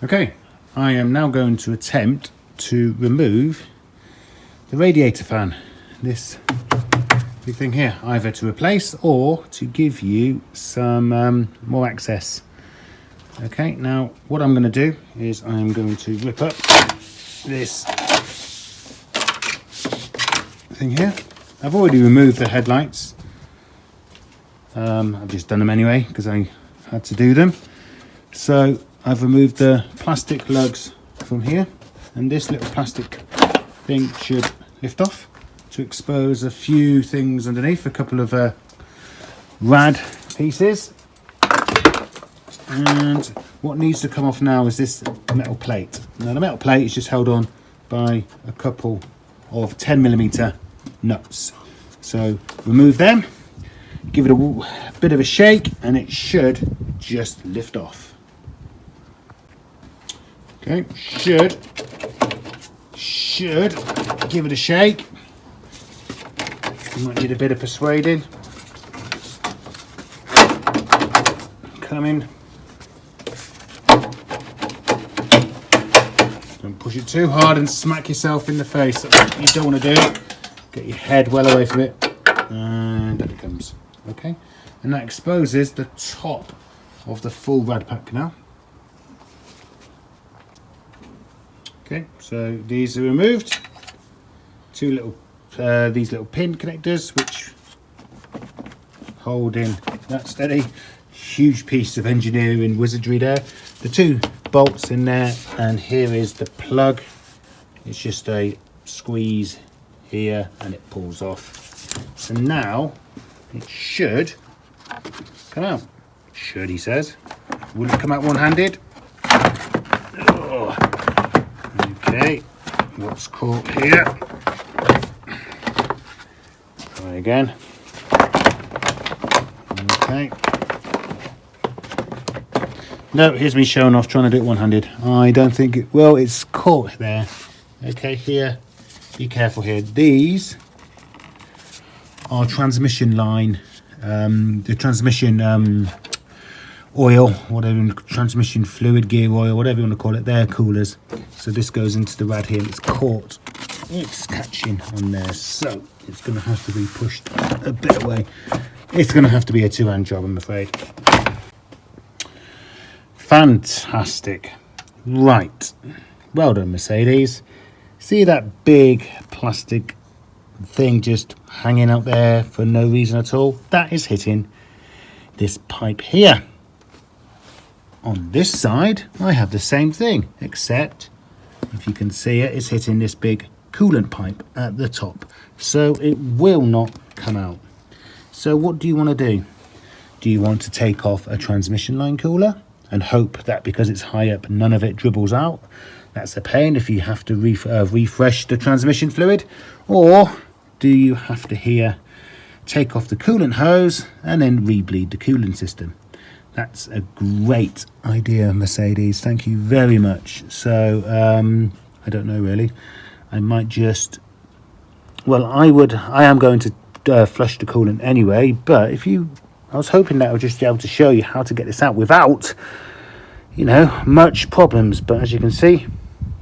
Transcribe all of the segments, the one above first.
Okay, I am now going to attempt to remove the radiator fan, this big thing here, either to replace or to give you some more access. Okay, now what I'm going to do is I'm going to rip up this thing here. I've already removed the headlights. I've just done them anyway because I had to do them. So I've removed the plastic lugs from here, and this little plastic thing should lift off to expose a few things underneath, a couple of rad pieces. And what needs to come off now is this metal plate. Now the metal plate is just held on by a couple of 10mm nuts. So remove them, give it a bit of a shake, and it should just lift off. Okay, should give it a shake. You might need a bit of persuading. Coming. Don't push it too hard and smack yourself in the face. That's what you don't want to do. Get your head well away from it, and there it comes. Okay, and that exposes the top of the full rad pack now. Okay, so these are removed. Two little, these little pin connectors which hold in that steady. Huge piece of engineering wizardry there. The two bolts in there, and here is the plug. It's just a squeeze here and it pulls off. So now it should come out. Should, he says. Will it come out one-handed? Oh. Okay, what's caught here? Try again. Okay. No, here's me showing off trying to do it one-handed. I don't think it will. It's caught there. Okay, here. Be careful here. These are transmission line, the transmission oil, whatever, transmission fluid, gear oil, whatever you want to call it. They're coolers. So this goes into the rad here. It's caught. It's catching on there. So it's going to have to be pushed a bit away. It's going to have to be a two-hand job, I'm afraid. Fantastic. Right. Well done, Mercedes. See that big plastic thing just hanging out there for no reason at all? That is hitting this pipe here. On this side, I have the same thing, except if you can see it, it's hitting this big coolant pipe at the top. So it will not come out. So what do you want to do? Do you want to take off a transmission line cooler and hope that because it's high up, none of it dribbles out? That's a pain if you have to refresh the transmission fluid. Or do you have to here take off the coolant hose and then rebleed the coolant system? That's a great idea, Mercedes. Thank you very much. So I don't know really. I might just, well, I am going to flush the coolant anyway, but I was hoping that I would just be able to show you how to get this out without, you know, much problems. But as you can see,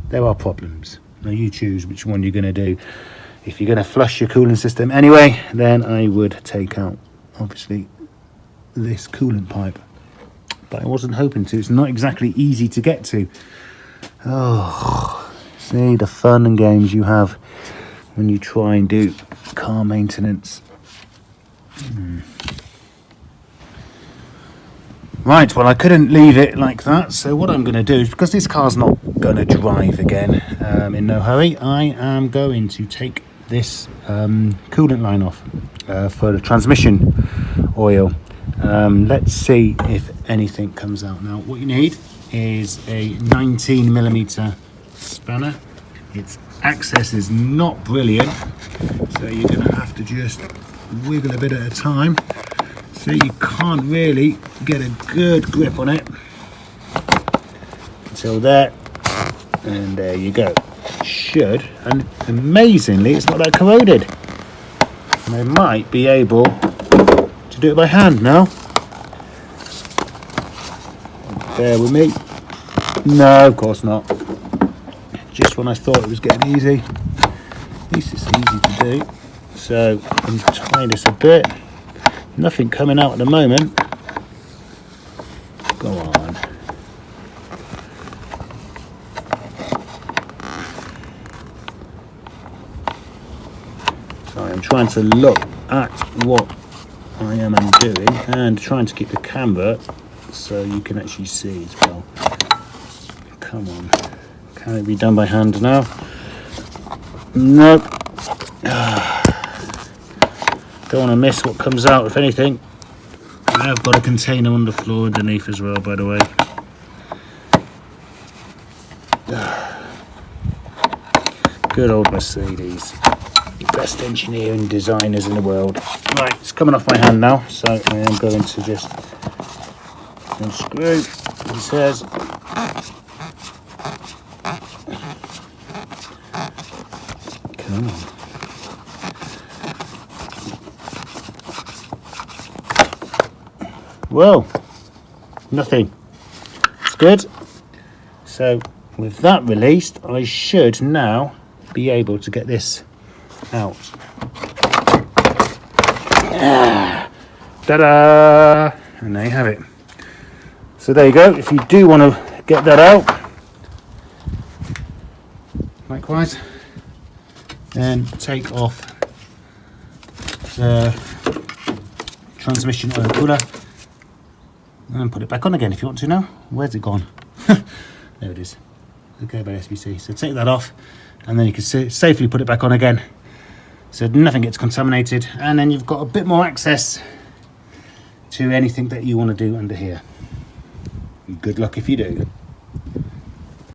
there are problems. Now you choose which one you're going to do. If you're going to flush your coolant system anyway, then I would take out, obviously, this coolant pipe. But I wasn't hoping to. It's not exactly easy to get to. Oh, see the fun and games you have when you try and do car maintenance. Right, well, I couldn't leave it like that, so what I'm going to do is, because this car's not going to drive again in no hurry, I am going to take this coolant line off for the transmission oil. Let's see if anything comes out. Now, what you need is a 19mm spanner. Its access is not brilliant, so you're going to have to just wiggle a bit at a time. So you can't really get a good grip on it until there, and there you go. Should, and amazingly it's not that corroded. And I might be able to do it by hand now. Bear with me. No, of course not. Just when I thought it was getting easy. At least it's easy to do. So untie this a bit. Nothing coming out at the moment. Go on. Sorry, I'm trying to look at what I am doing and trying to keep the camera so you can actually see as well. Come on. Can it be done by hand now? Nope. Don't want to miss what comes out, if anything. I've got a container on the floor underneath as well, by the way. Good old Mercedes. Best engineering designers in the world. Right, it's coming off my hand now, so I am going to just unscrew, as it says. Come on. Whoa, nothing. It's good. So with that released, I should now be able to get this out. Ta-da! And there you have it. So there you go. If you do want to get that out, likewise, then take off the transmission oil cooler and put it back on again if you want to now. Where's it gone? There it is. Okay, by SBC. So take that off and then you can safely put it back on again so nothing gets contaminated, and then you've got a bit more access to anything that you want to do under here. Good luck if you do.